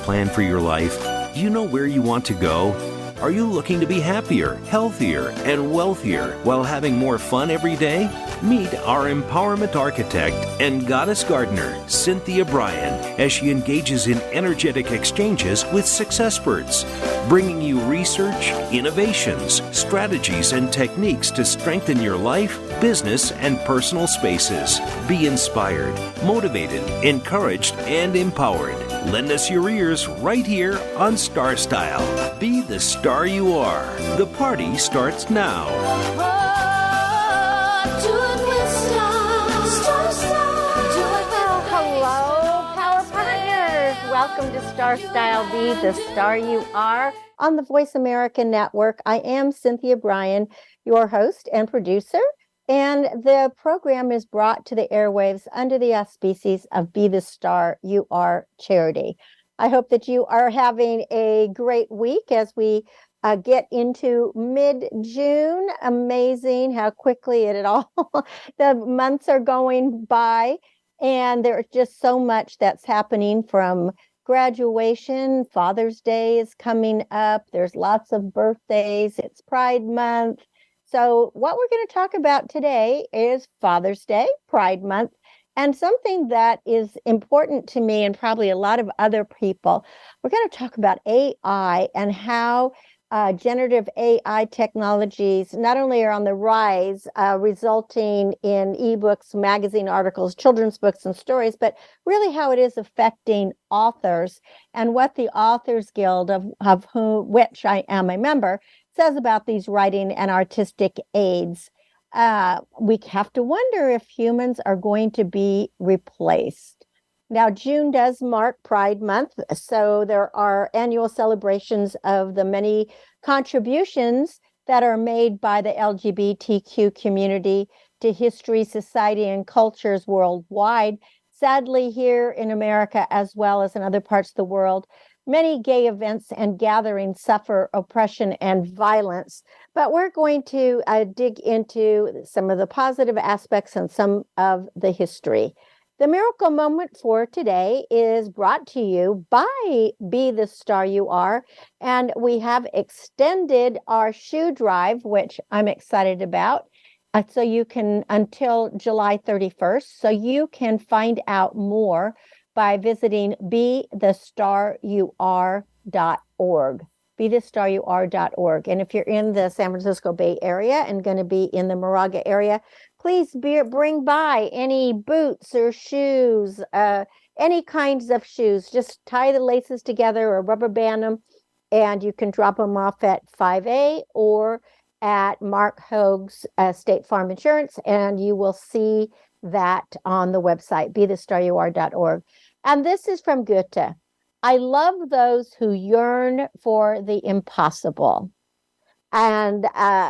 plan for your life? Do you know where you want to go? Are you looking to be happier, healthier, and wealthier while having more fun every day? Meet our empowerment architect and goddess gardener, Cynthia Bryan, as she engages in energetic exchanges with successperts, bringing you research, innovations, strategies, and techniques to strengthen your life, business, and personal spaces. Be inspired, motivated, encouraged, and empowered. Lend us your ears right here on Star Style. Be the star you are. The party starts now. Hello, Power Partners. Welcome to Star Style. Be the star you are on the Voice America Network. I am Cynthia Bryan, your host and producer. And the program is brought to the airwaves under the auspices of Be the Star You Are charity. I hope that you are having a great week as we get into mid-June. Amazing how quickly the months are going by. And there's just so much that's happening from graduation. Father's Day is coming up. There's lots of birthdays. It's Pride Month. So what we're going to talk about today is Father's Day, Pride Month, and something that is important to me and probably a lot of other people. We're going to talk about AI and how generative AI technologies not only are on the rise, resulting in ebooks, magazine articles, children's books, and stories, but really how it is affecting authors and what the Authors Guild, of which I am a member, says about these writing and artistic aids. We have to wonder if humans are going to be replaced. Now, June does mark Pride Month, so there are annual celebrations of the many contributions that are made by the LGBTQ community to history, society, and cultures worldwide. Sadly, here in America, as well as in other parts of the world, many gay events and gatherings suffer oppression and violence, but we're going to dig into some of the positive aspects and some of the history. The miracle moment for today is brought to you by Be the Star You Are, and we have extended our shoe drive, which I'm excited about, so you can until July 31st, so you can find out more by visiting BeTheStarYouAre.org, BeTheStarYouAre.org. And if you're in the San Francisco Bay Area and going to be in the Moraga area, please bring by any boots or shoes, any kinds of shoes. Just tie the laces together or rubber band them, and you can drop them off at 5A or at Mark Hoag's State Farm Insurance, and you will see that on the website, BeTheStarYouAre.org. And this is from Goethe. I love those who yearn for the impossible. And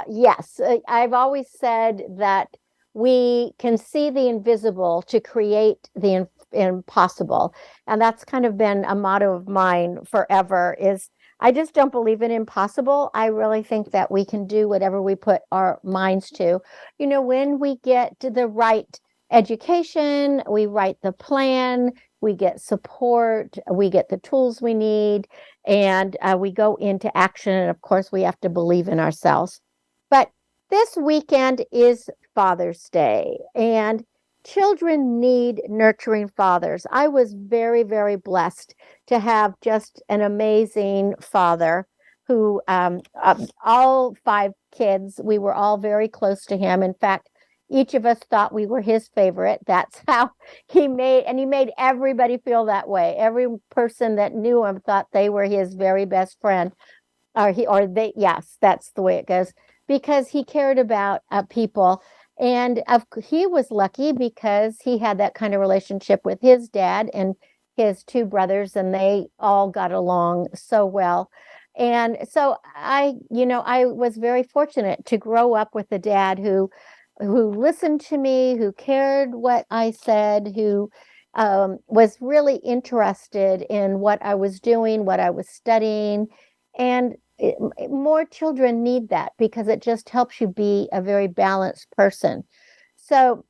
yes, I've always said that we can see the invisible to create the impossible. And that's kind of been a motto of mine forever, is I just don't believe in impossible. I really think that we can do whatever we put our minds to. You know, when we get to the right education, we write the plan, we get support, we get the tools we need, and we go into action. And of course, we have to believe in ourselves. But this weekend is Father's Day, and children need nurturing fathers. I was very, very blessed to have just an amazing father who, all 5 kids, we were all very close to him. In fact, each of us thought we were his favorite. That's how he made everybody feel that way. Every person that knew him thought they were his very best friend, yes, that's the way it goes, because he cared about people. And he was lucky because he had that kind of relationship with his dad and his 2 brothers, and they all got along so well. And so I was very fortunate to grow up with a dad who listened to me, who cared what I said, who was really interested in what I was doing, what I was studying. And more children need that because it just helps you be a very balanced person. So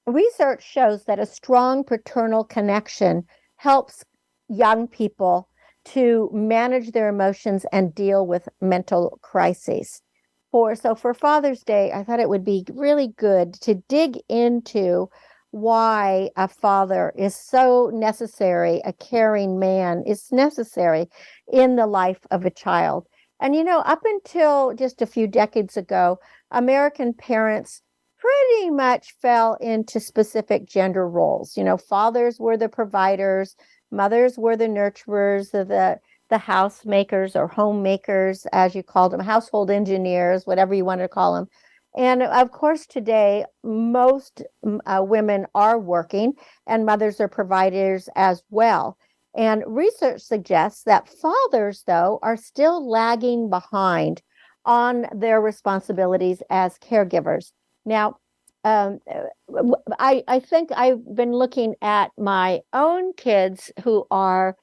research shows that a strong paternal connection helps young people to manage their emotions and deal with mental crises. For Father's Day, I thought it would be really good to dig into why a father is so necessary, a caring man is necessary in the life of a child. And up until just a few decades ago, American parents pretty much fell into specific gender roles. Fathers were the providers, mothers were the nurturers, the housemakers or homemakers, as you called them, household engineers, whatever you want to call them. And of course, today, most women are working and mothers are providers as well. And research suggests that fathers, though, are still lagging behind on their responsibilities as caregivers. Now, I think I've been looking at my own kids who are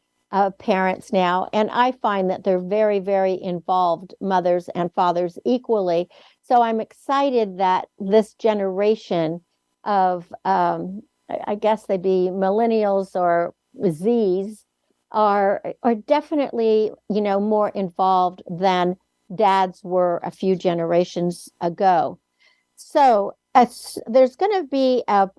parents now, and I find that they're very, very involved, mothers and fathers equally. So I'm excited that this generation of, I guess they'd be millennials or Zs, are definitely, more involved than dads were a few generations ago. So there's going to be a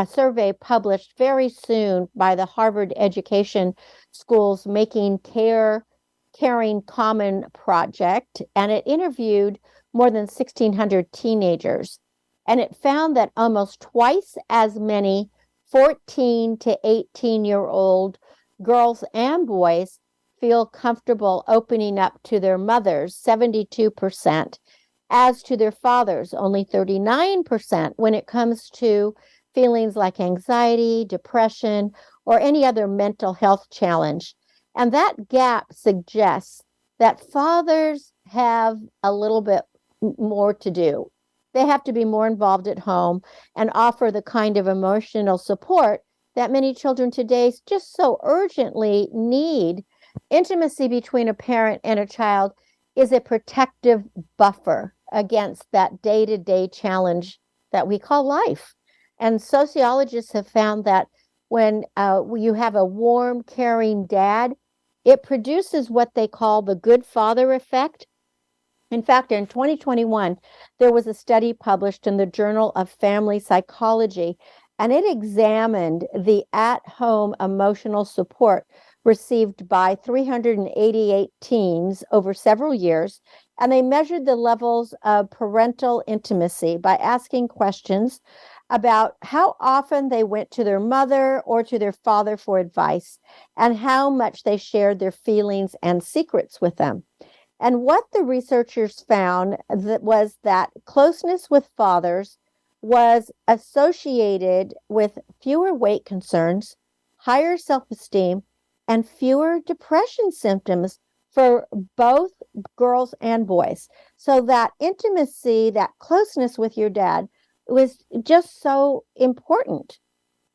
survey published very soon by the Harvard Education School's Making Caring Common project, and it interviewed more than 1,600 teenagers. And it found that almost twice as many 14 to 18-year-old girls and boys feel comfortable opening up to their mothers, 72%, as to their fathers, only 39%, when it comes to feelings like anxiety, depression, or any other mental health challenge. And that gap suggests that fathers have a little bit more to do. They have to be more involved at home and offer the kind of emotional support that many children today just so urgently need. Intimacy between a parent and a child is a protective buffer against that day-to-day challenge that we call life. And sociologists have found that when you have a warm, caring dad, it produces what they call the good father effect. In fact, in 2021, there was a study published in the Journal of Family Psychology, and it examined the at-home emotional support received by 388 teens over several years, and they measured the levels of parental intimacy by asking questions about how often they went to their mother or to their father for advice, and how much they shared their feelings and secrets with them. And what the researchers found was that closeness with fathers was associated with fewer weight concerns, higher self-esteem, and fewer depression symptoms for both girls and boys. So that intimacy, that closeness with your dad was just so important.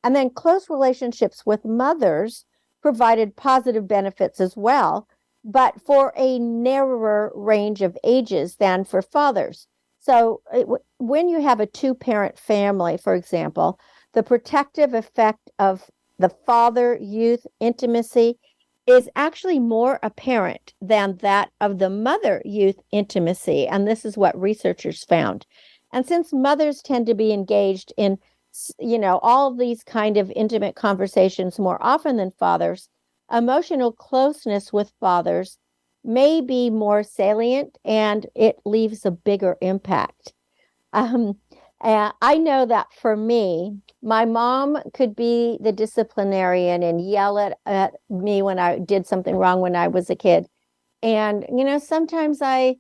And then close relationships with mothers provided positive benefits as well, but for a narrower range of ages than for fathers. So when you have a two-parent family, for example, the protective effect of the father-youth intimacy is actually more apparent than that of the mother-youth intimacy. And this is what researchers found. And since mothers tend to be engaged in, all of these kind of intimate conversations more often than fathers, emotional closeness with fathers may be more salient and it leaves a bigger impact. I know that for me, my mom could be the disciplinarian and yell at me when I did something wrong when I was a kid. And, sometimes I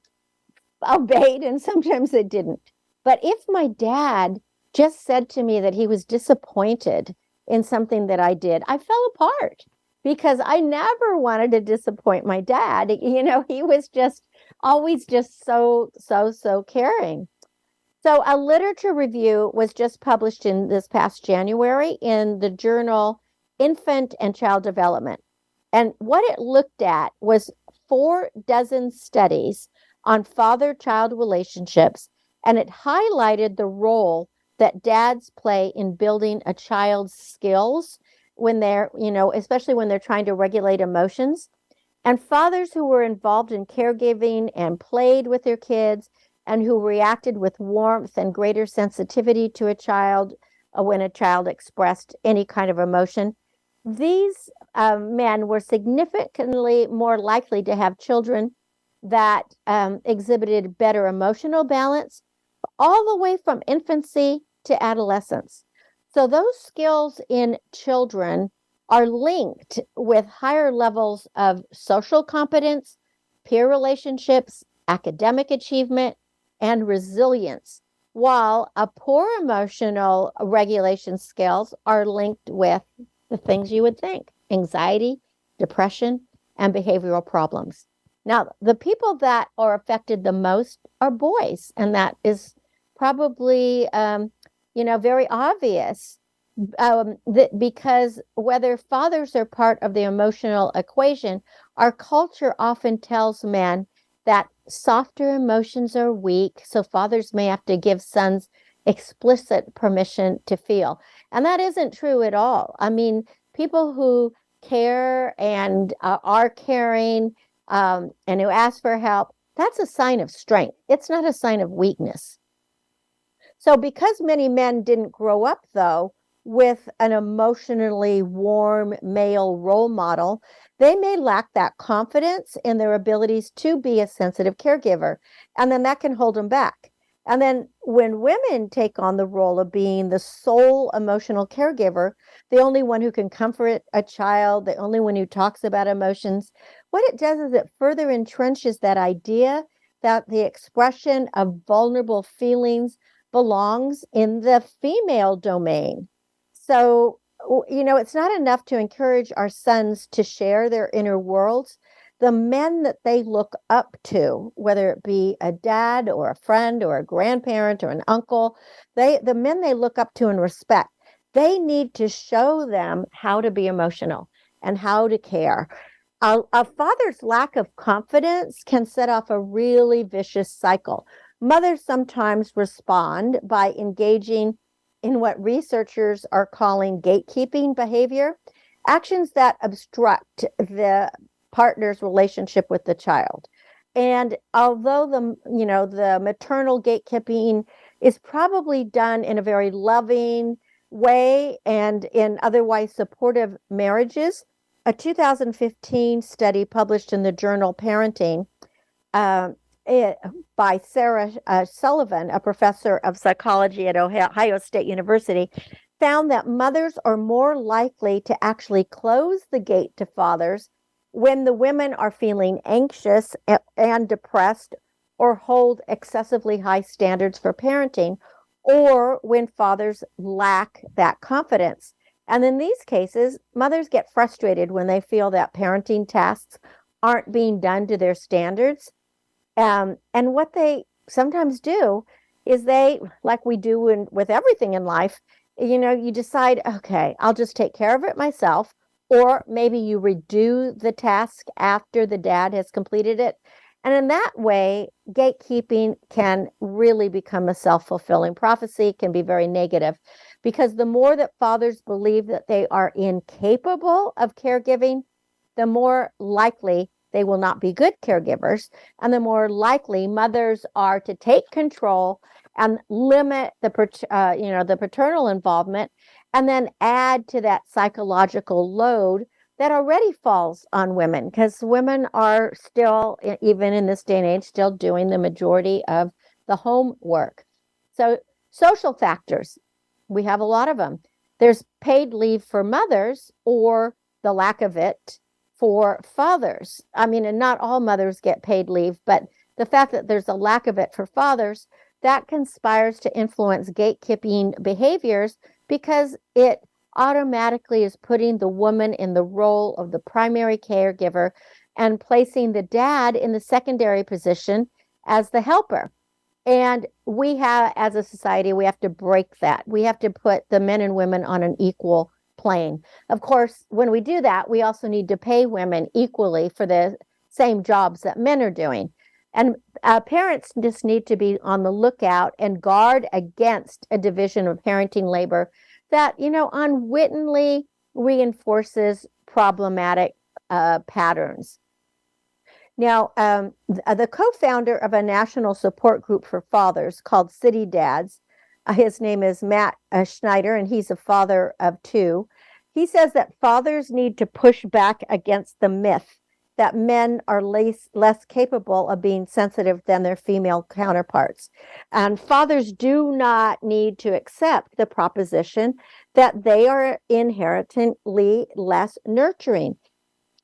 obeyed and sometimes I didn't. But if my dad just said to me that he was disappointed in something that I did, I fell apart because I never wanted to disappoint my dad. He was just always just so caring. So a literature review was just published in this past January in the journal Infant and Child Development. And what it looked at was 46 studies on father-child relationships, and it highlighted the role that dads play in building a child's skills when they're, especially when they're trying to regulate emotions. And fathers who were involved in caregiving and played with their kids and who reacted with warmth and greater sensitivity to a child when a child expressed any kind of emotion, these men were significantly more likely to have children that exhibited better emotional balance all the way from infancy to adolescence. So those skills in children are linked with higher levels of social competence, peer relationships, academic achievement, and resilience, while a poor emotional regulation skills are linked with the things you would think: anxiety, depression, and behavioral problems. Now, the people that are affected the most are boys, and that is probably, very obvious, because whether fathers are part of the emotional equation, our culture often tells men that softer emotions are weak, so fathers may have to give sons explicit permission to feel. And that isn't true at all. I mean, people who care and are caring, and who ask for help, that's a sign of strength. It's not a sign of weakness. So, because many men didn't grow up, though, with an emotionally warm male role model, they may lack that confidence in their abilities to be a sensitive caregiver. And then that can hold them back. And then when women take on the role of being the sole emotional caregiver, the only one who can comfort a child, the only one who talks about emotions, what it does is it further entrenches that idea that the expression of vulnerable feelings belongs in the female domain. So, it's not enough to encourage our sons to share their inner worlds. The men that they look up to, whether it be a dad or a friend or a grandparent or an uncle, the men they look up to and respect, they need to show them how to be emotional and how to care. A father's lack of confidence can set off a really vicious cycle. Mothers sometimes respond by engaging in what researchers are calling gatekeeping behavior, actions that obstruct the partner's relationship with the child. And although the maternal gatekeeping is probably done in a very loving way and in otherwise supportive marriages, a 2015 study published in the journal Parenting by Sarah Sullivan, a professor of psychology at Ohio State University, found that mothers are more likely to actually close the gate to fathers when the women are feeling anxious and depressed or hold excessively high standards for parenting, or when fathers lack that confidence. And in these cases, mothers get frustrated when they feel that parenting tasks aren't being done to their standards. And what they sometimes do is they, like we do with everything in life, you decide, okay, I'll just take care of it myself. Or maybe you redo the task after the dad has completed it. And in that way, gatekeeping can really become a self-fulfilling prophecy, can be very negative, because the more that fathers believe that they are incapable of caregiving, the more likely they will not be good caregivers, and the more likely mothers are to take control and limit the paternal involvement, and then add to that psychological load that already falls on women, because women are still, even in this day and age, still doing the majority of the homework. So social factors, we have a lot of them. There's paid leave for mothers, or the lack of it for fathers. I mean, and not all mothers get paid leave, but the fact that there's a lack of it for fathers, that conspires to influence gatekeeping behaviors, because it automatically is putting the woman in the role of the primary caregiver and placing the dad in the secondary position as the helper. And we have, as a society, we have to break that. We have to put the men and women on an equal plane. Of course, when we do that, we also need to pay women equally for the same jobs that men are doing. And parents just need to be on the lookout and guard against a division of parenting labor that, unwittingly reinforces problematic patterns. Now, the co-founder of a national support group for fathers called City Dads, his name is Matt Schneider, and he's a father of 2. He says that fathers need to push back against the myth that men are less capable of being sensitive than their female counterparts. And fathers do not need to accept the proposition that they are inherently less nurturing.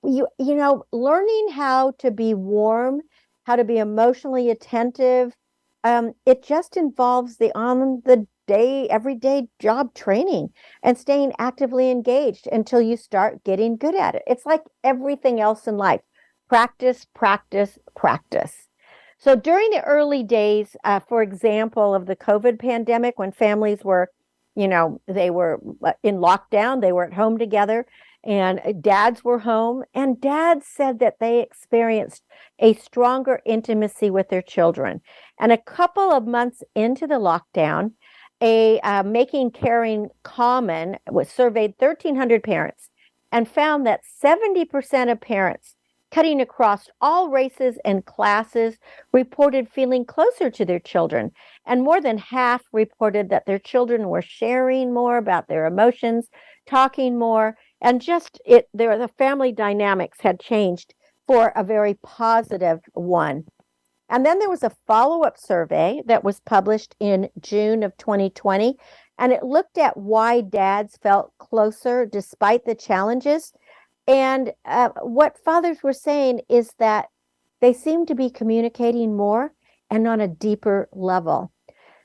You know, learning how to be warm, how to be emotionally attentive, it just involves the on-the-day, everyday job training and staying actively engaged until you start getting good at it. It's like everything else in life. Practice, practice, practice. So during the early days, for example, of the COVID pandemic, when families were, they were in lockdown, they were at home together, and dads were home, and dads said that they experienced a stronger intimacy with their children. And a couple of months into the lockdown, Making Caring Common surveyed 1,300 parents and found that 70% of parents, cutting across all races and classes, reported feeling closer to their children. And more than half reported that their children were sharing more about their emotions, talking more, and the family dynamics had changed for a very positive one. And then there was a follow-up survey that was published in June of 2020, and it looked at why dads felt closer despite the challenges. And what fathers were saying is that they seem to be communicating more and on a deeper level.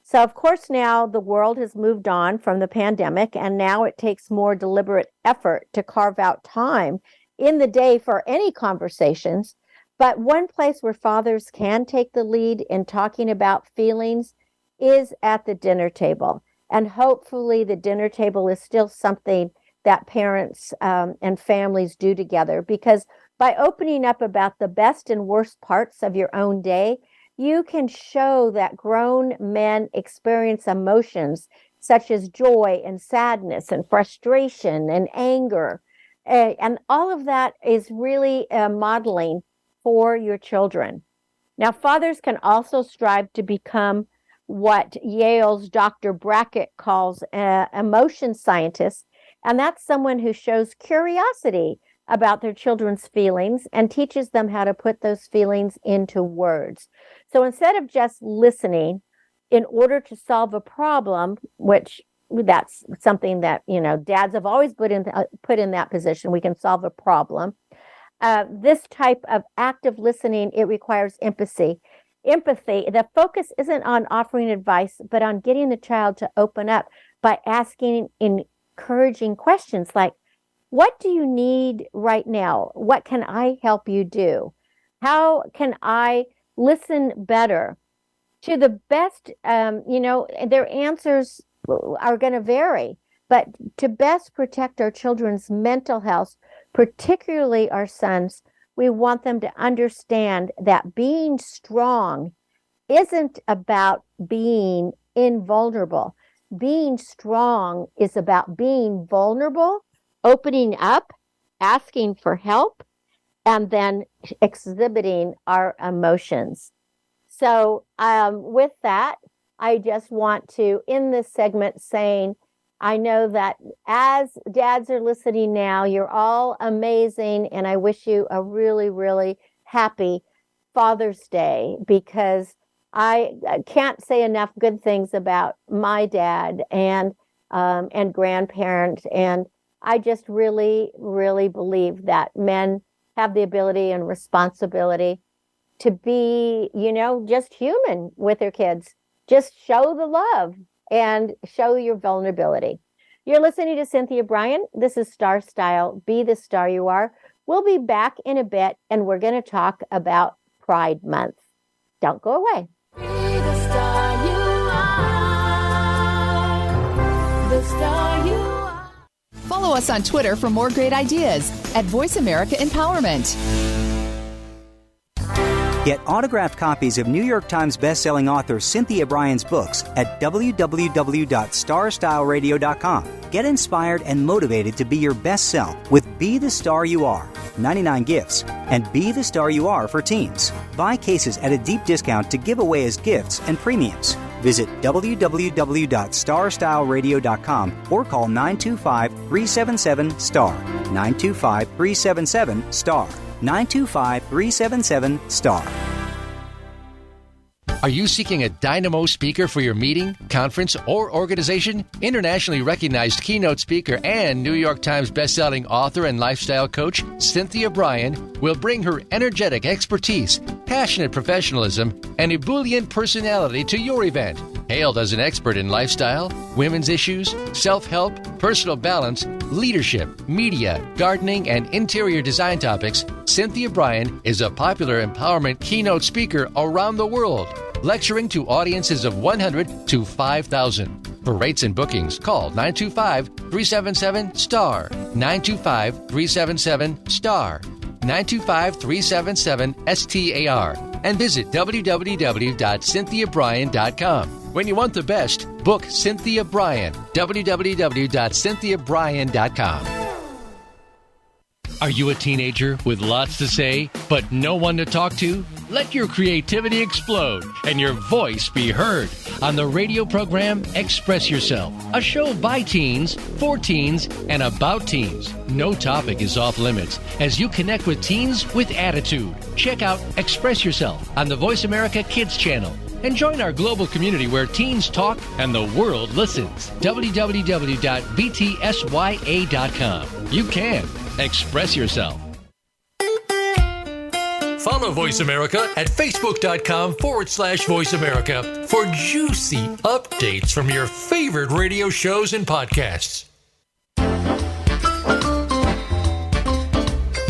So, of course, now the world has moved on from the pandemic, and now it takes more deliberate effort to carve out time in the day for any conversations. But one place where fathers can take the lead in talking about feelings is at the dinner table. And hopefully the dinner table is still something that parents and families do together, because by opening up about the best and worst parts of your own day, you can show that grown men experience emotions such as joy and sadness and frustration and anger. And all of that is really modeling for your children. Now, fathers can also strive to become what Yale's Dr. Brackett calls emotion scientists. And that's someone who shows curiosity about their children's feelings and teaches them how to put those feelings into words. So instead of just listening in order to solve a problem, which that's something that, dads have always put in that position, we can solve a problem. This type of active listening, it requires empathy. The focus isn't on offering advice, but on getting the child to open up by asking encouraging questions like, what do you need right now? What can I help you do? How can I listen better? To the best, their answers are going to vary, but to best protect our children's mental health, particularly our sons, we want them to understand that being strong isn't about being invulnerable. Being strong is about being vulnerable, opening up, asking for help, and then exhibiting our emotions. So with that, I just want to end this segment saying, I know that as dads are listening now, you're all amazing, and I wish you a really, really happy Father's Day, because I can't say enough good things about my dad and grandparents, and I just really, really believe that men have the ability and responsibility to be, just human with their kids. Just show the love and show your vulnerability. You're listening to Cynthia Bryan. This is Star Style. Be the star you are. We'll be back in a bit, and we're going to talk about Pride Month. Don't go away. Be the star you are. The star you are. Follow us on Twitter for more great ideas at Voice America Empowerment. Get autographed copies of New York Times bestselling author Cynthia Bryan's books at www.starstyleradio.com. Get inspired and motivated to be your best self with Be the Star You Are. $99 gifts, and Be the Star You Are for teens. Buy cases at a deep discount to give away as gifts and premiums. Visit www.starstyleradio.com or call 925-377-STAR. 925-377-STAR. 925-377-STAR. Are you seeking a dynamo speaker for your meeting, conference, or organization? Internationally recognized keynote speaker and New York Times bestselling author and lifestyle coach Cynthia Bryan will bring her energetic expertise, passionate professionalism, and ebullient personality to your event. Hailed as an expert in lifestyle, women's issues, self-help, personal balance, leadership, media, gardening, and interior design topics, Cynthia Bryan is a popular empowerment keynote speaker around the world, lecturing to audiences of 100 to 5,000. For rates and bookings, call 925-377-STAR, 925-377-STAR, 925-377-STAR, and visit www.cynthiabryan.com. When you want the best, book Cynthia Bryan, www.cynthiabryan.com. Are you a teenager with lots to say, but no one to talk to? Let your creativity explode and your voice be heard on the radio program Express Yourself, a show by teens, for teens, and about teens. No topic is off limits as you connect with teens with attitude. Check out Express Yourself on the Voice America Kids channel and join our global community where teens talk and the world listens. www.btsya.com. You can express yourself. Follow Voice America at facebook.com/Voice America for juicy updates from your favorite radio shows and podcasts.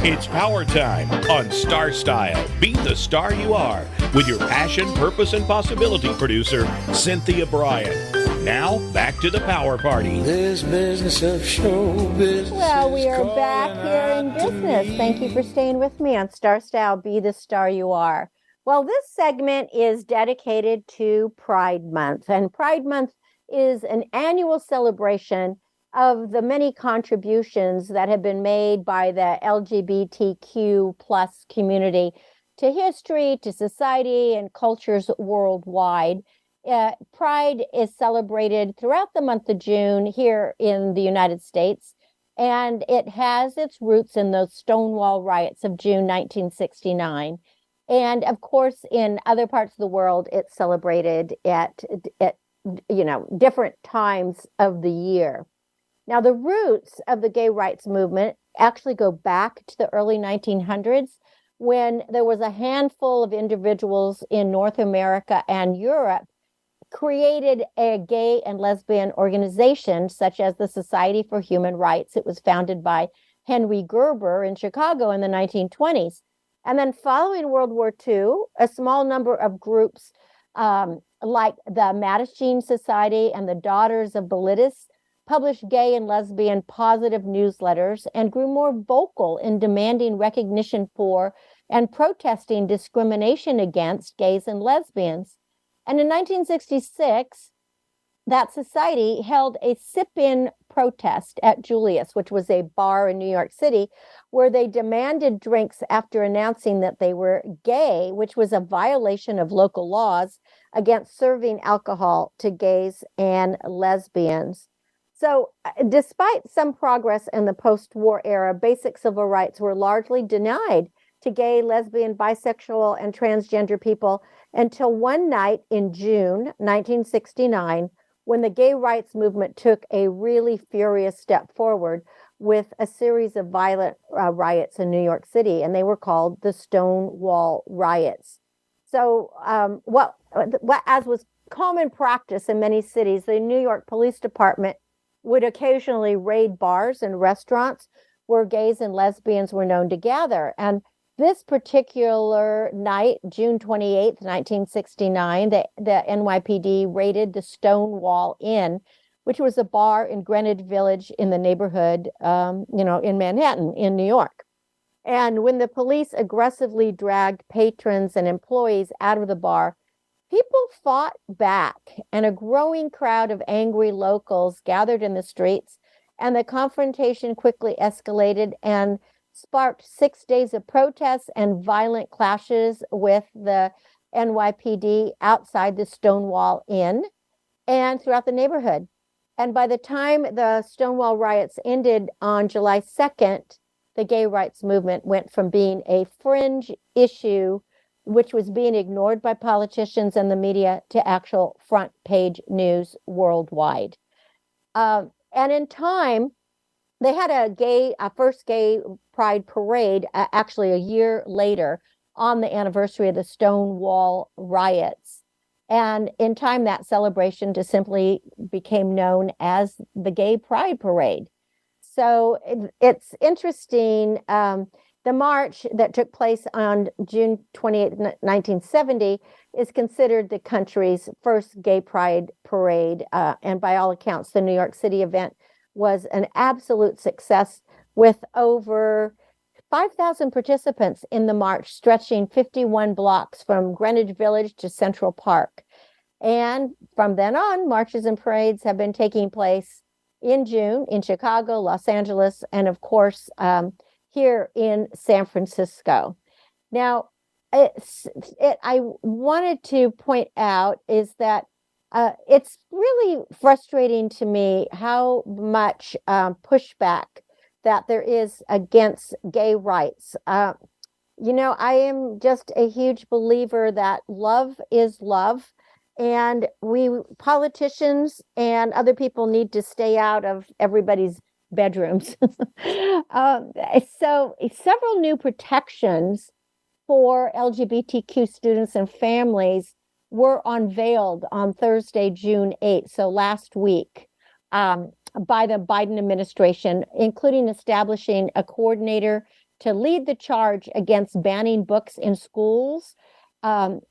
It's power time on Star Style. Be the star you are with your passion, purpose, and possibility producer, Cynthia Bryan. Now, back to the Power Party. This business of show business. Well, we are back here in business. Thank you for staying with me on Star Style, Be the Star You Are. Well, this segment is dedicated to Pride Month. And Pride Month is an annual celebration of the many contributions that have been made by the LGBTQ plus community to history, to society, and cultures worldwide. Pride is celebrated throughout the month of June here in the United States, and it has its roots in those Stonewall riots of June 1969. And of course, in other parts of the world, it's celebrated at different times of the year. Now, the roots of the gay rights movement actually go back to the early 1900s when there was a handful of individuals in North America and Europe created a gay and lesbian organization such as the Society for Human Rights. It was founded by Henry Gerber in Chicago in the 1920s. And then following World War II, a small number of groups like the Mattachine Society and the Daughters of Bilitis published gay and lesbian positive newsletters and grew more vocal in demanding recognition for and protesting discrimination against gays and lesbians. And in 1966, that society held a sip-in protest at Julius, which was a bar in New York City, where they demanded drinks after announcing that they were gay, which was a violation of local laws against serving alcohol to gays and lesbians. So despite some progress in the post-war era, basic civil rights were largely denied to gay, lesbian, bisexual, and transgender people until one night in June 1969, when the gay rights movement took a really furious step forward with a series of violent riots in New York City, and they were called the Stonewall Riots. So what as was common practice in many cities, the New York Police Department would occasionally raid bars and restaurants where gays and lesbians were known to gather. And this particular night, June 28th, 1969, the NYPD raided the Stonewall Inn, which was a bar in Greenwich Village in the neighborhood, in Manhattan, in New York. And when the police aggressively dragged patrons and employees out of the bar, people fought back, and a growing crowd of angry locals gathered in the streets, and the confrontation quickly escalated, and sparked 6 days of protests and violent clashes with the NYPD outside the Stonewall Inn and throughout the neighborhood. And by the time the Stonewall riots ended on July 2nd, the gay rights movement went from being a fringe issue, which was being ignored by politicians and the media, to actual front page news worldwide. And in time, they had a first gay pride parade, actually a year later on the anniversary of the Stonewall riots. And in time, that celebration just simply became known as the Gay Pride Parade. So it's interesting. The march that took place on June 28, 1970, is considered the country's first gay pride parade. And by all accounts, the New York City event was an absolute success, with over 5,000 participants in the march, stretching 51 blocks from Greenwich Village to Central Park. And from then on, marches and parades have been taking place in June in Chicago, Los Angeles, and of course, here in San Francisco. Now, I wanted to point out is that it's really frustrating to me how much pushback that there is against gay rights. I am just a huge believer that love is love, and we politicians and other people need to stay out of everybody's bedrooms. So several new protections for LGBTQ students and families were unveiled on Thursday, June 8th, so last week, by the Biden administration, including establishing a coordinator to lead the charge against banning books in schools. And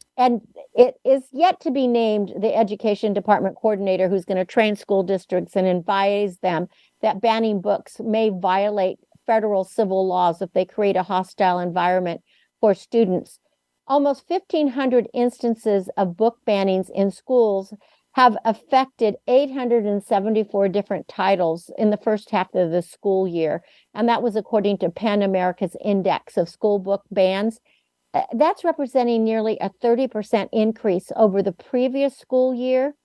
it is yet to be named the Education Department coordinator who's going to train school districts and advise them that banning books may violate federal civil laws if they create a hostile environment for students. Almost 1,500 instances of book bannings in schools have affected 874 different titles in the first half of the school year. And that was according to PEN America's Index of School Book Bans. That's representing nearly a 30% increase over the previous school year.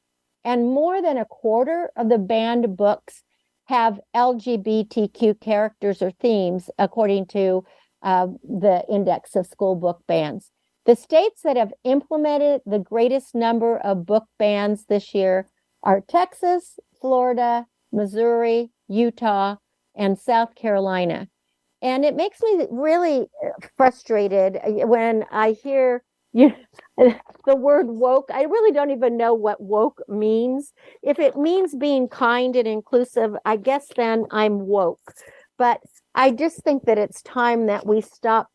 And more than a quarter of the banned books have LGBTQ characters or themes, according to the Index of School Book Bans. The states that have implemented the greatest number of book bans this year are Texas, Florida, Missouri, Utah, and South Carolina. And it makes me really frustrated when I hear the word woke. I really don't even know what woke means. If it means being kind and inclusive, I guess then I'm woke. But I just think that it's time that we stop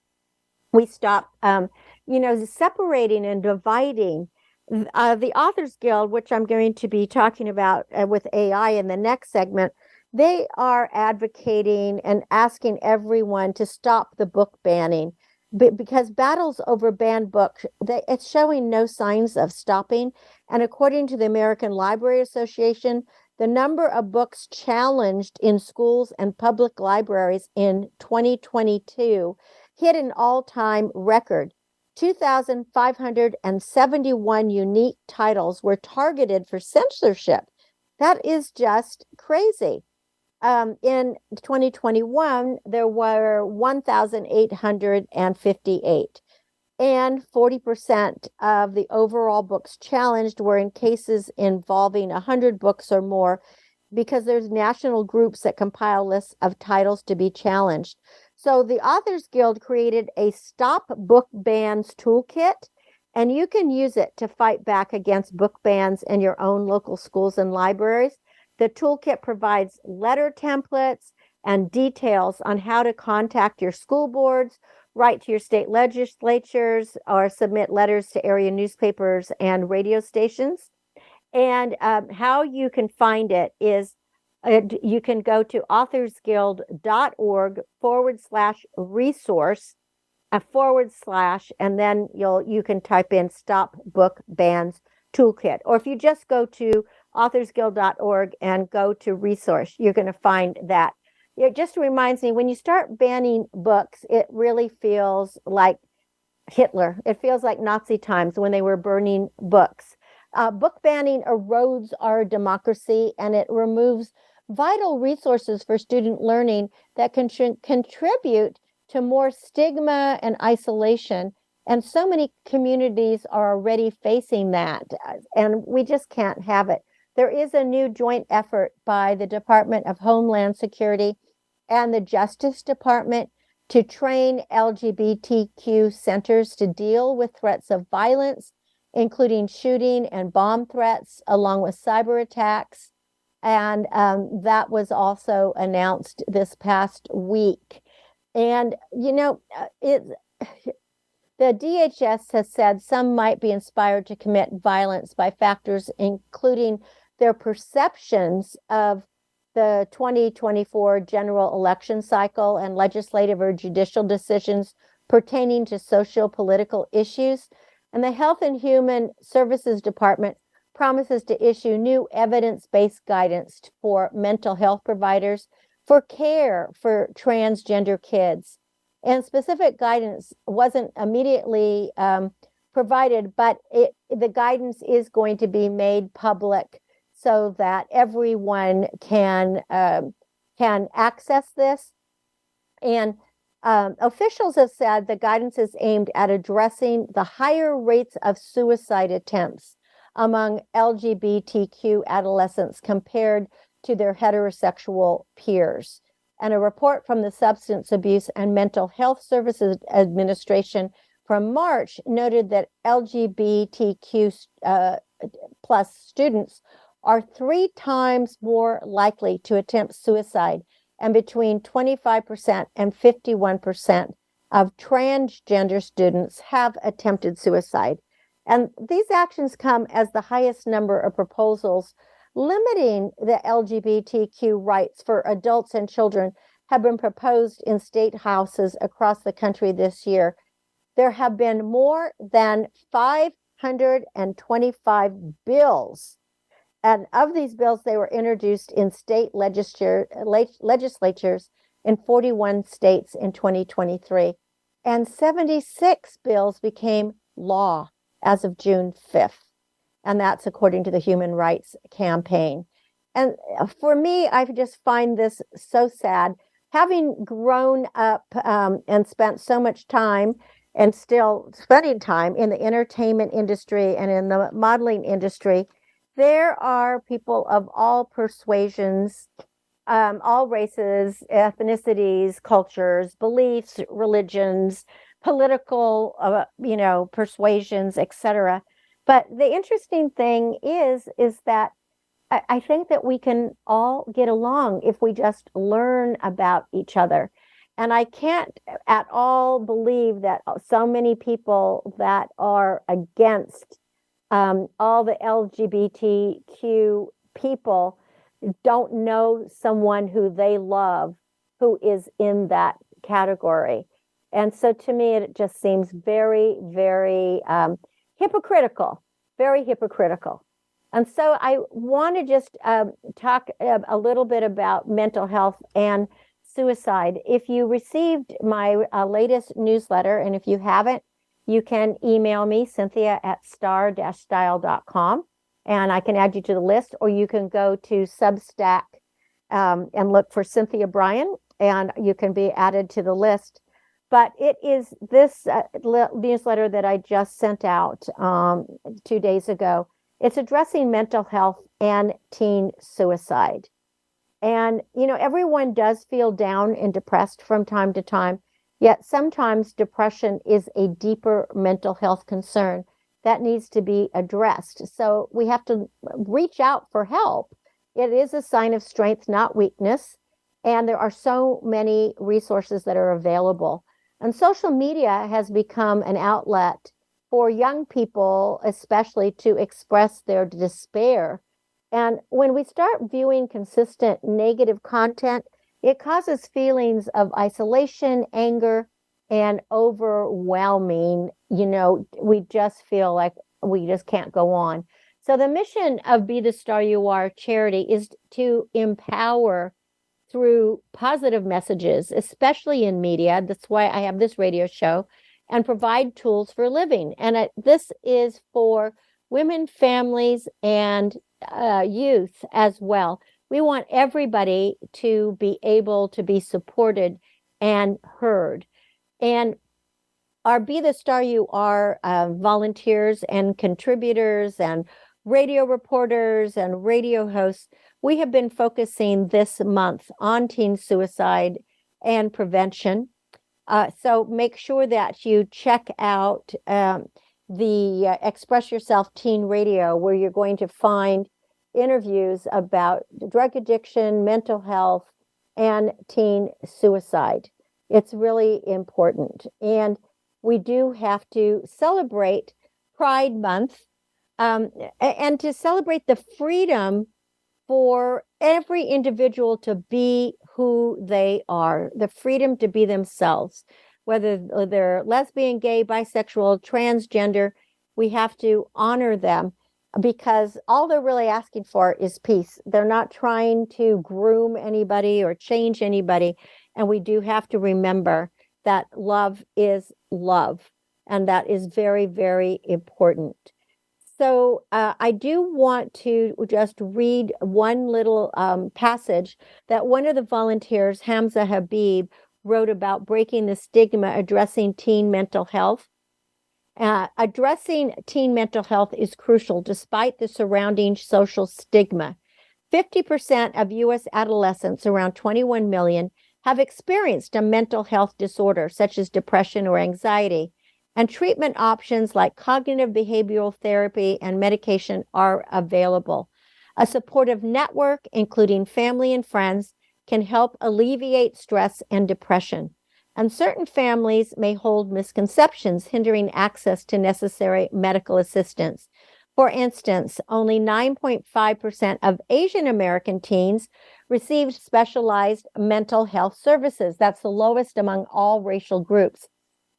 separating and dividing. The Authors Guild, which I'm going to be talking about with AI in the next segment, they are advocating and asking everyone to stop the book banning, because battles over banned books, it's showing no signs of stopping. And according to the American Library Association, the number of books challenged in schools and public libraries in 2022 hit an all-time record. 2,571 unique titles were targeted for censorship. That is just crazy. In 2021, there were 1,858, and 40% of the overall books challenged were in cases involving 100 books or more, because there's national groups that compile lists of titles to be challenged. So the Authors Guild created a Stop Book Bans toolkit, and you can use it to fight back against book bans in your own local schools and libraries. The toolkit provides letter templates and details on how to contact your school boards, write to your state legislatures, or submit letters to area newspapers and radio stations. And how you can find it is you can go to authorsguild.org/resource / and then you can type in Stop Book Bans Toolkit. Or if you just go to authorsguild.org and go to resource, you're going to find that it just reminds me when you start banning books, it really feels like Hitler. It feels like Nazi times when they were burning books. Book banning erodes our democracy and it removes vital resources for student learning that can contribute to more stigma and isolation. And so many communities are already facing that, and we just can't have it. There is a new joint effort by the Department of Homeland Security and the Justice Department to train LGBTQ centers to deal with threats of violence, including shooting and bomb threats, along with cyber attacks. And that was also announced this past week. And, the DHS has said some might be inspired to commit violence by factors including their perceptions of the 2024 general election cycle and legislative or judicial decisions pertaining to socio-political issues. And the Health and Human Services Department promises to issue new evidence-based guidance for mental health providers for care for transgender kids. And specific guidance wasn't immediately provided, but the guidance is going to be made public so that everyone can access this. And officials have said the guidance is aimed at addressing the higher rates of suicide attempts among LGBTQ adolescents compared to their heterosexual peers. And a report from the Substance Abuse and Mental Health Services Administration from March noted that LGBTQ plus students are 3 times more likely to attempt suicide, and between 25% and 51% of transgender students have attempted suicide. And these actions come as the highest number of proposals limiting the LGBTQ rights for adults and children have been proposed in state houses across the country this year. There have been more than 525 bills. And of these bills, they were introduced in state legislatures in 41 states in 2023. And 76 bills became law as of June 5th. And that's according to the Human Rights Campaign. And for me, I just find this so sad. Having grown up and spent so much time and still spending time in the entertainment industry and in the modeling industry, there are people of all persuasions, all races, ethnicities, cultures, beliefs, religions, political, persuasions, etc. But the interesting thing is that I think that we can all get along if we just learn about each other. And I can't at all believe that so many people that are against all the LGBTQ people don't know someone who they love who is in that category. And so to me, it just seems very, very hypocritical, very hypocritical. And so I want to just talk a little bit about mental health and suicide. If you received my latest newsletter, and if you haven't, you can email me, cynthia@star-style.com, and I can add you to the list, or you can go to Substack and look for Cynthia Bryan, and you can be added to the list. But it is this newsletter that I just sent out 2 days ago. It's addressing mental health and teen suicide. And, everyone does feel down and depressed from time to time, yet sometimes depression is a deeper mental health concern that needs to be addressed. So we have to reach out for help. It is a sign of strength, not weakness. And there are so many resources that are available. And social media has become an outlet for young people, especially, to express their despair. And when we start viewing consistent negative content, it causes feelings of isolation, anger, and overwhelming. We just feel like we just can't go on. So the mission of Be the Star You Are charity is to empower through positive messages, especially in media. That's why I have this radio show, and provide tools for living. And this is for women, families, and youth as well. We want everybody to be able to be supported and heard. And our Be the Star You Are volunteers and contributors and radio reporters and radio hosts, we have been focusing this month on teen suicide and prevention. So make sure that you check out the Express Yourself Teen Radio, where you're going to find interviews about drug addiction, mental health, and teen suicide. It's really important. And we do have to celebrate Pride Month and to celebrate the freedom for every individual to be who they are, the freedom to be themselves, whether they're lesbian, gay, bisexual, transgender. We have to honor them, because all they're really asking for is peace. They're not trying to groom anybody or change anybody. And we do have to remember that love is love. And that is very, very important. So I do want to just read one little passage that one of the volunteers, Hamza Habib, wrote about breaking the stigma, addressing teen mental health. Addressing teen mental health is crucial despite the surrounding social stigma. 50% of U.S. adolescents, around 21 million, have experienced a mental health disorder such as depression or anxiety, and treatment options like cognitive behavioral therapy and medication are available. A supportive network, including family and friends, can help alleviate stress and depression. And certain families may hold misconceptions, hindering access to necessary medical assistance. For instance, only 9.5% of Asian American teens received specialized mental health services. That's the lowest among all racial groups.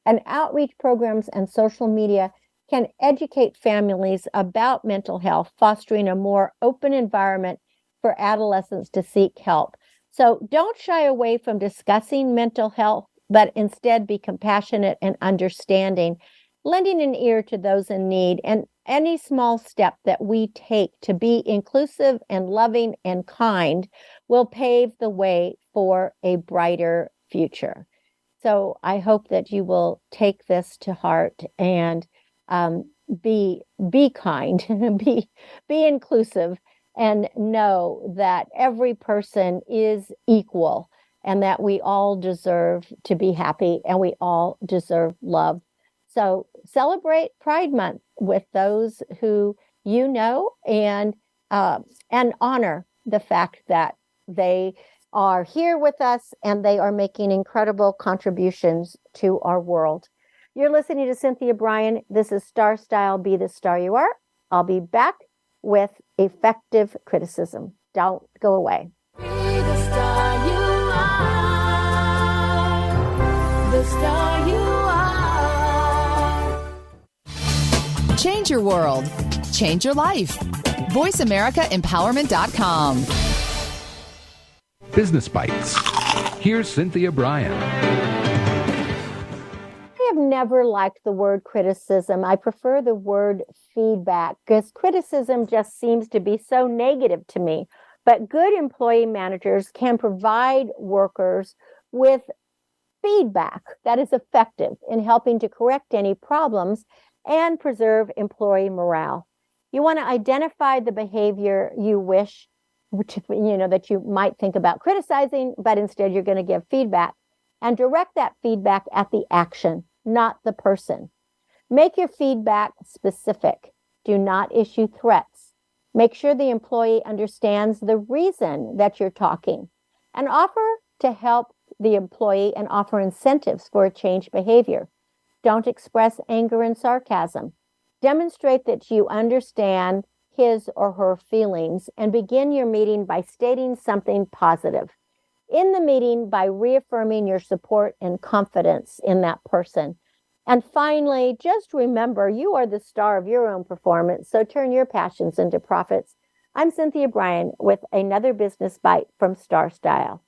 And outreach programs and social media can educate families about mental health, fostering a more open environment for adolescents to seek help. So don't shy away from discussing mental health, but instead be compassionate and understanding, lending an ear to those in need. And any small step that we take to be inclusive and loving and kind will pave the way for a brighter future. So I hope that you will take this to heart and be kind, be inclusive, and know that every person is equal and that we all deserve to be happy and we all deserve love. So celebrate Pride Month with those who you know, and honor the fact that they are here with us and they are making incredible contributions to our world. You're listening to Cynthia Bryan. This is Star Style, Be the Star You Are. I'll be back with effective criticism. Don't go away. Be the star you are. The star you are. Change your world. Change your life. VoiceAmericaEmpowerment.com. Business Bites. Here's Cynthia Bryan. I have never liked the word criticism. I prefer the word feedback, because criticism just seems to be so negative to me. But good employee managers can provide workers with feedback that is effective in helping to correct any problems and preserve employee morale. You want to identify the behavior you wish that you might think about criticizing, but instead you're going to give feedback, and direct that feedback at the action, not the person. Make your feedback specific. Do not issue threats. Make sure the employee understands the reason that you're talking, and offer to help the employee and offer incentives for a changed behavior. Don't express anger and sarcasm. Demonstrate that you understand his or her feelings, and begin your meeting by stating something positive. In the meeting, by reaffirming your support and confidence in that person. And finally, just remember, you are the star of your own performance, so turn your passions into profits. I'm Cynthia Bryan with another Business Bite from Star Style.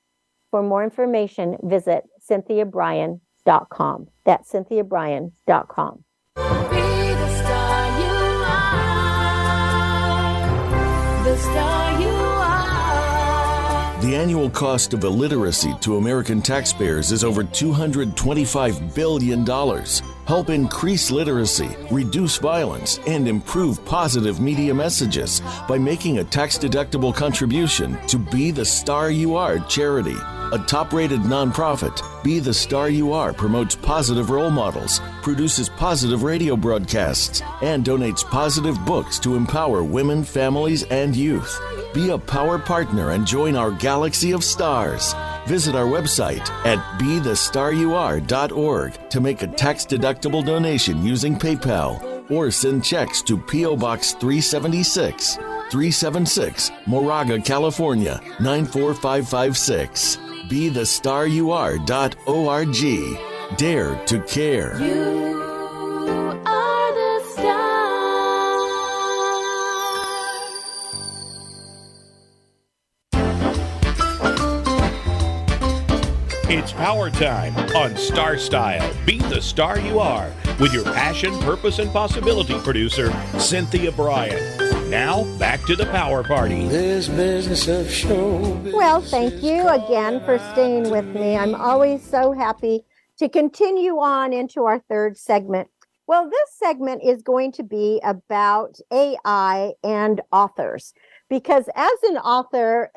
For more information, visit CynthiaBryan.com. That's CynthiaBryan.com. Be the star you are. The star you are. The annual cost of illiteracy to American taxpayers is over $225 billion. Help increase literacy, reduce violence, and improve positive media messages by making a tax-deductible contribution to Be the Star You Are charity. A top-rated nonprofit, Be the Star You Are promotes positive role models, produces positive radio broadcasts, and donates positive books to empower women, families, and youth. Be a power partner and join our galaxy of stars. Visit our website at BeTheStarYouAre.org to make a tax-deductible donation using PayPal or send checks to P.O. Box 376, Moraga, California, 94556. BeTheStarYouAre.org. Dare to care. You are the star. It's power time on Star Style. Be the star you are with your passion, purpose, and possibility producer, Cynthia Bryan. Now, back to the power party. This business of show business. Well, thank you again for staying with me. I'm always so happy to continue on into our third segment. Well, this segment is going to be about AI and authors. Because as an author,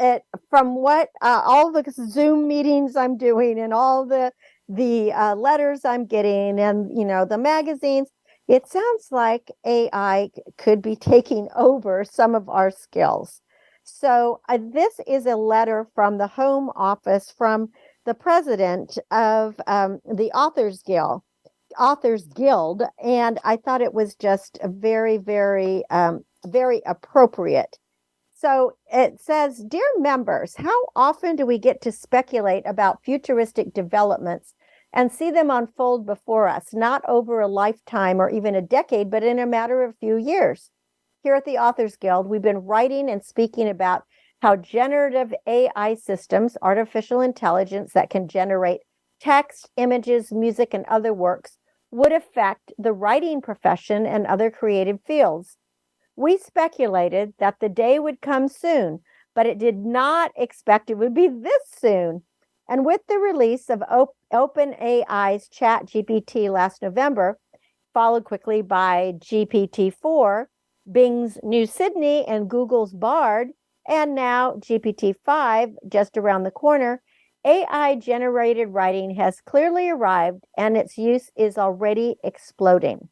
from what all the Zoom meetings I'm doing and all the letters I'm getting and, the magazines, it sounds like AI could be taking over some of our skills. So this is a letter from the Home Office from the president of the Authors Guild. And I thought it was just a very, very, very appropriate. So it says, "Dear members, how often do we get to speculate about futuristic developments and see them unfold before us, not over a lifetime or even a decade, but in a matter of few years? Here at the Authors Guild, we've been writing and speaking about how generative AI systems, artificial intelligence that can generate text, images, music, and other works would affect the writing profession and other creative fields. We speculated that the day would come soon, but it did not expect it would be this soon. And with the release of OpenAI's ChatGPT last November, followed quickly by GPT-4, Bing's New Sydney, and Google's Bard, and now GPT-5 just around the corner, AI-generated writing has clearly arrived and its use is already exploding.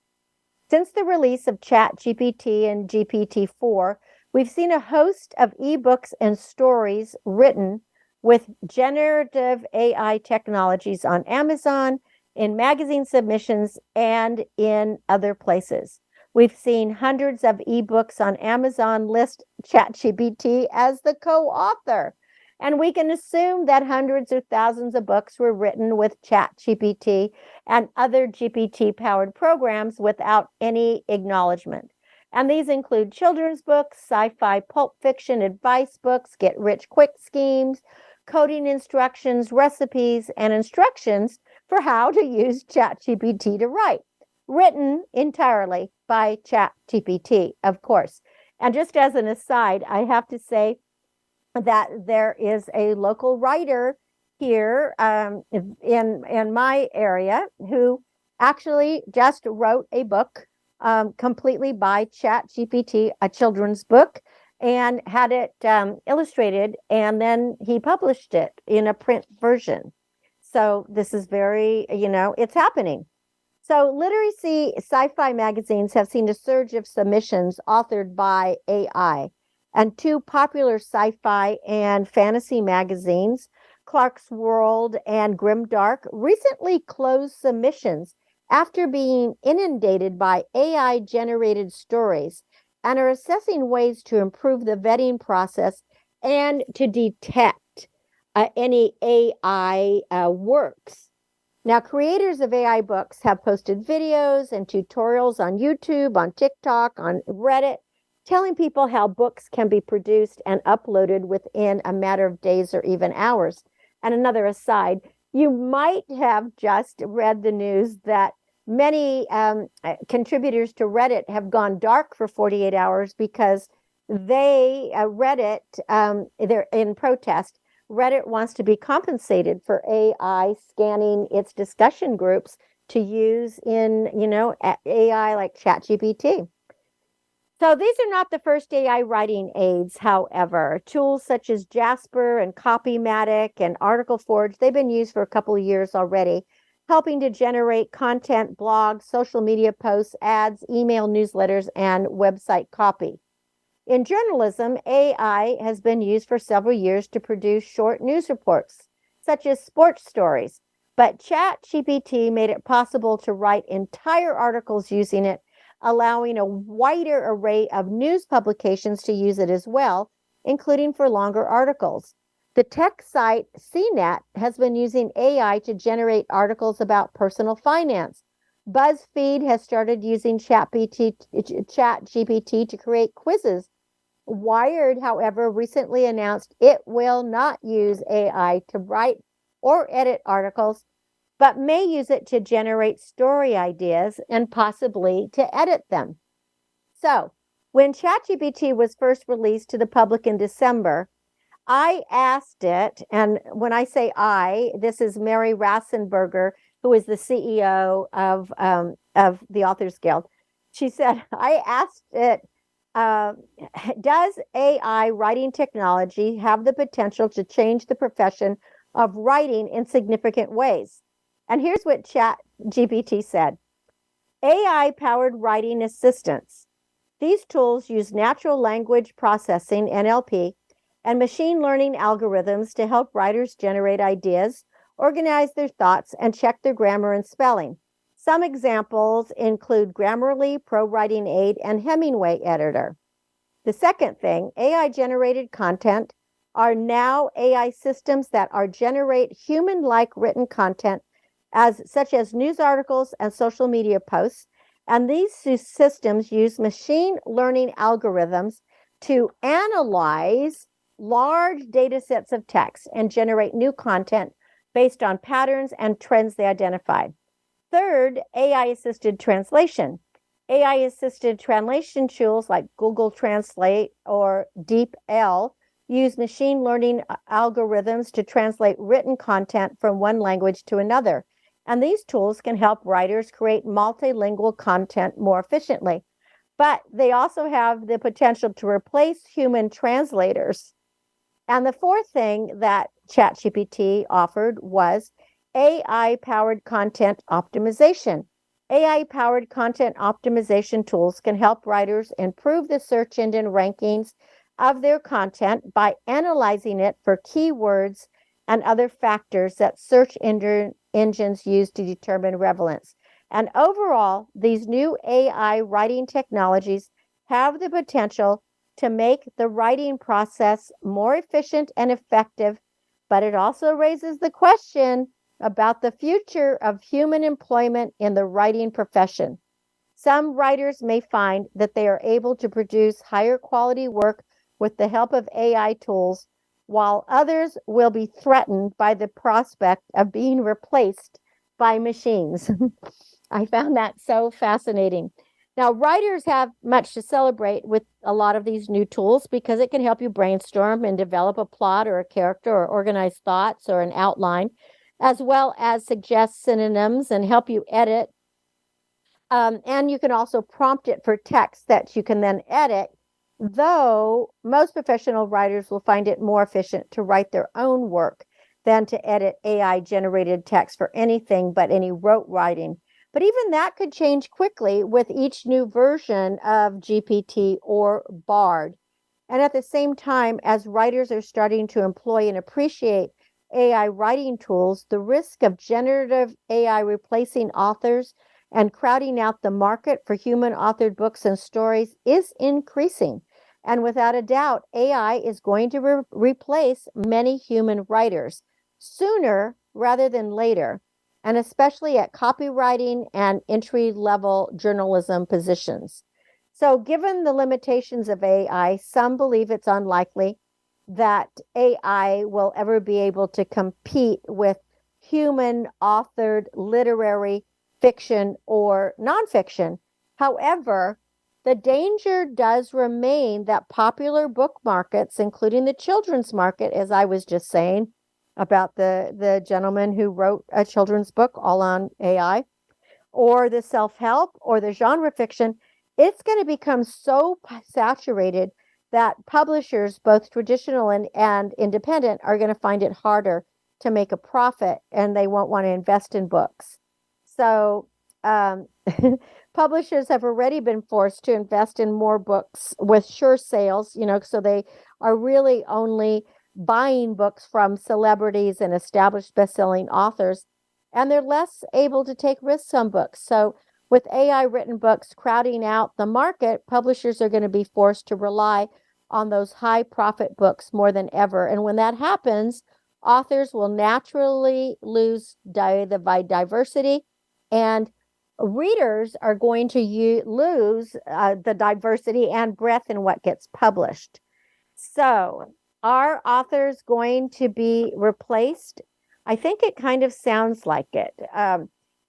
Since the release of ChatGPT and GPT-4, we've seen a host of ebooks and stories written with generative AI technologies on Amazon, in magazine submissions, and in other places. We've seen hundreds of ebooks on Amazon list ChatGPT as the co-author. And we can assume that hundreds or thousands of books were written with ChatGPT and other GPT-powered programs without any acknowledgement. And these include children's books, sci-fi pulp fiction, advice books, get-rich-quick schemes, coding instructions, recipes, and instructions for how to use ChatGPT to write, written entirely by ChatGPT, of course. And just as an aside, I have to say that there is a local writer here in my area who actually just wrote a book completely by ChatGPT, a children's book, and had it illustrated, and then he published it in a print version. So this is very, it's happening. So literacy sci-fi magazines have seen a surge of submissions authored by AI. And two popular sci-fi and fantasy magazines, Clark's World and Grimdark, recently closed submissions after being inundated by AI-generated stories and are assessing ways to improve the vetting process and to detect any AI works. Now, creators of AI books have posted videos and tutorials on YouTube, on TikTok, on Reddit, telling people how books can be produced and uploaded within a matter of days or even hours. And another aside, you might have just read the news that many contributors to Reddit have gone dark for 48 hours because Reddit, they're in protest. Reddit wants to be compensated for AI scanning its discussion groups to use in, AI like ChatGPT. So these are not the first AI writing aids, however. Tools such as Jasper and Copymatic and Article Forge, they've been used for a couple of years already, helping to generate content, blogs, social media posts, ads, email newsletters, and website copy. In journalism, AI has been used for several years to produce short news reports, such as sports stories. But ChatGPT made it possible to write entire articles using it, allowing a wider array of news publications to use it as well, including for longer articles. The tech site CNET has been using AI to generate articles about personal finance. BuzzFeed has started using ChatGPT to create quizzes. Wired, however, recently announced it will not use AI to write or edit articles, but may use it to generate story ideas and possibly to edit them. So, when ChatGPT was first released to the public in December, I asked it, and when I say this is Mary Rassenberger, who is the CEO of the Authors Guild. She said, I asked it, does AI writing technology have the potential to change the profession of writing in significant ways? And here's what ChatGPT said. AI-powered writing assistants. These tools use natural language processing, NLP, and machine learning algorithms to help writers generate ideas, organize their thoughts, and check their grammar and spelling. Some examples include Grammarly, ProWriting Aid, and Hemingway Editor. The second thing, AI-generated content are now AI systems that generate human-like written content such as news articles and social media posts. And these systems use machine learning algorithms to analyze large data sets of text and generate new content based on patterns and trends they identified. Third, AI-assisted translation. AI-assisted translation tools like Google Translate or DeepL use machine learning algorithms to translate written content from one language to another. And these tools can help writers create multilingual content more efficiently. But they also have the potential to replace human translators. And the fourth thing that ChatGPT offered was AI-powered content optimization. AI-powered content optimization tools can help writers improve the search engine rankings of their content by analyzing it for keywords and other factors that search engines use to determine relevance. And overall, these new AI writing technologies have the potential to make the writing process more efficient and effective, but it also raises the question about the future of human employment in the writing profession. Some writers may find that they are able to produce higher quality work with the help of AI tools, while others will be threatened by the prospect of being replaced by machines. I found that so fascinating. Now, writers have much to celebrate with a lot of these new tools because it can help you brainstorm and develop a plot or a character or organize thoughts or an outline, as well as suggest synonyms and help you edit. And you can also prompt it for text that you can then edit, though most professional writers will find it more efficient to write their own work than to edit AI-generated text for anything but any rote writing. But even that could change quickly with each new version of GPT or Bard. And at the same time, as writers are starting to employ and appreciate AI writing tools, the risk of generative AI replacing authors and crowding out the market for human-authored books and stories is increasing. And without a doubt, AI is going to replace many human writers sooner rather than later, and especially at copywriting and entry-level journalism positions. So given the limitations of AI, some believe it's unlikely, that AI will ever be able to compete with human authored literary fiction or nonfiction. However, the danger does remain that popular book markets, including the children's market, as I was just saying about the gentleman who wrote a children's book all on AI, or the self-help or the genre fiction, it's going to become so saturated that publishers, both traditional and independent, are going to find it harder to make a profit, and they won't want to invest in books. So publishers have already been forced to invest in more books with sure sales, so they are really only buying books from celebrities and established best-selling authors, and they're less able to take risks on books. So with AI written books crowding out the market, publishers are going to be forced to rely on those high profit books more than ever. And when that happens, authors will naturally lose the diversity, and readers are going to lose the diversity and breadth in what gets published. So are authors going to be replaced? I think it kind of sounds like it.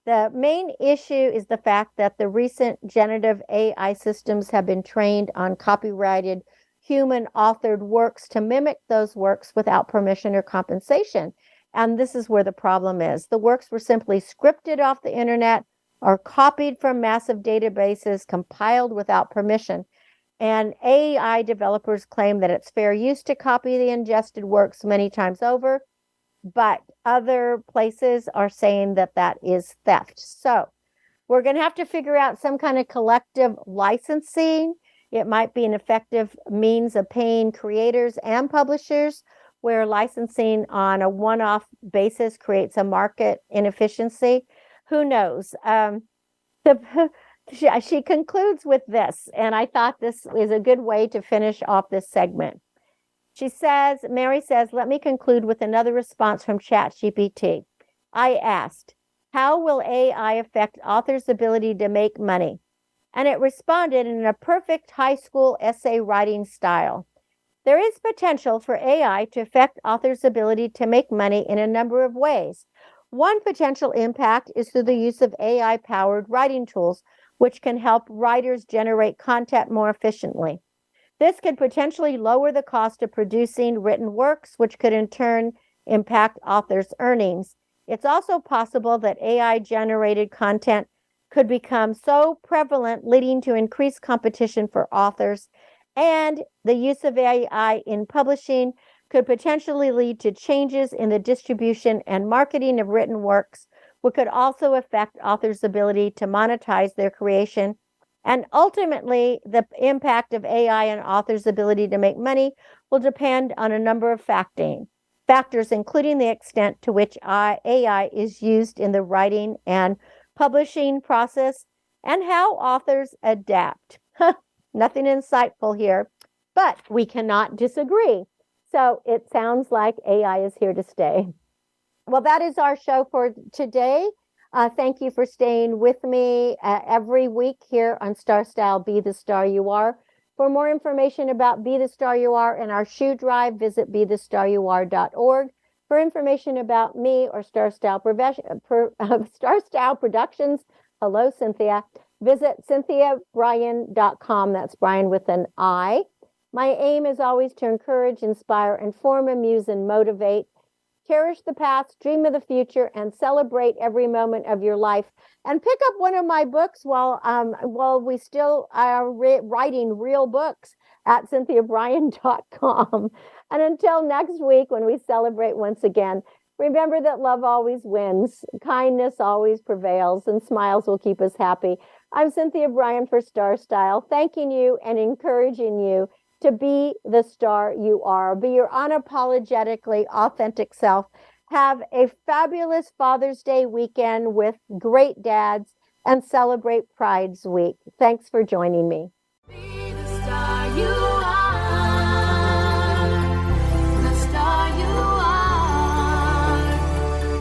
The main issue is the fact that the recent generative AI systems have been trained on copyrighted human authored works to mimic those works without permission or compensation. And this is where the problem is. The works were simply scripted off the internet or copied from massive databases, compiled without permission. And AI developers claim that it's fair use to copy the ingested works many times over, but other places are saying that that is theft. So we're going to have to figure out some kind of collective licensing. It might be an effective means of paying creators and publishers, where licensing on a one-off basis creates a market inefficiency. Who knows? She concludes with this, and I thought this is a good way to finish off this segment. She says, Mary says, let me conclude with another response from ChatGPT. I asked, how will AI affect authors' ability to make money? And it responded in a perfect high school essay writing style. There is potential for AI to affect authors' ability to make money in a number of ways. One potential impact is through the use of AI-powered writing tools, which can help writers generate content more efficiently. This could potentially lower the cost of producing written works, which could in turn impact authors' earnings. It's also possible that AI-generated content could become so prevalent, leading to increased competition for authors, and the use of AI in publishing could potentially lead to changes in the distribution and marketing of written works, which could also affect authors' ability to monetize their creation. And ultimately, the impact of AI on authors' ability to make money will depend on a number of factors, including the extent to which AI is used in the writing and publishing process, and how authors adapt. Nothing insightful here, but we cannot disagree. So it sounds like AI is here to stay. Well, that is our show for today. Thank you for staying with me every week here on Star Style Be the Star You Are. For more information about Be the Star You Are and our shoe drive, visit BeTheStarYouAre.org. For information about me or Star Style Productions, hello, Cynthia, visit CynthiaBryan.com. That's Bryan with an I. My aim is always to encourage, inspire, inform, amuse, and motivate. Cherish the past, dream of the future, and celebrate every moment of your life. And pick up one of my books while we still are writing real books at CynthiaBryan.com. And until next week, when we celebrate once again, remember that love always wins, kindness always prevails, and smiles will keep us happy. I'm Cynthia Bryan for Star Style, thanking you and encouraging you to be the star you are. Be your unapologetically authentic self. Have a fabulous Father's Day weekend with great dads, and celebrate Pride's Week. Thanks for joining me. Be the star you are. The star you are.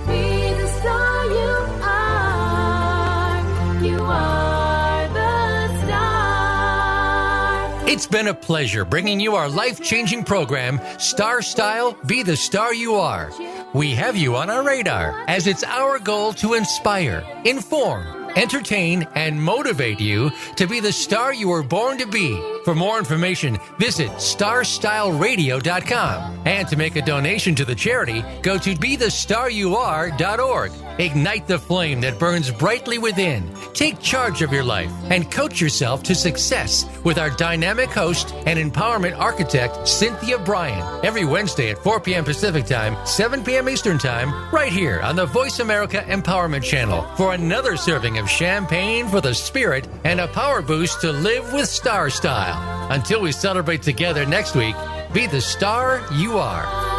Be the star you are. You are the star. It's been a pleasure bringing you our life-changing program, Star Style, Be the Star You Are. We have you on our radar, as it's our goal to inspire, inform, entertain, and motivate you to be the star you were born to be. For more information, visit starstyleradio.com. And to make a donation to the charity, go to BeTheStarYouAre.org. Ignite the flame that burns brightly within. Take charge of your life and coach yourself to success with our dynamic host and empowerment architect, Cynthia Bryan, every Wednesday at 4 p.m. Pacific Time, 7 p.m. Eastern Time, right here on the Voice America Empowerment Channel for another serving of champagne for the spirit and a power boost to live with Star Style. Until we celebrate together next week, be the star you are.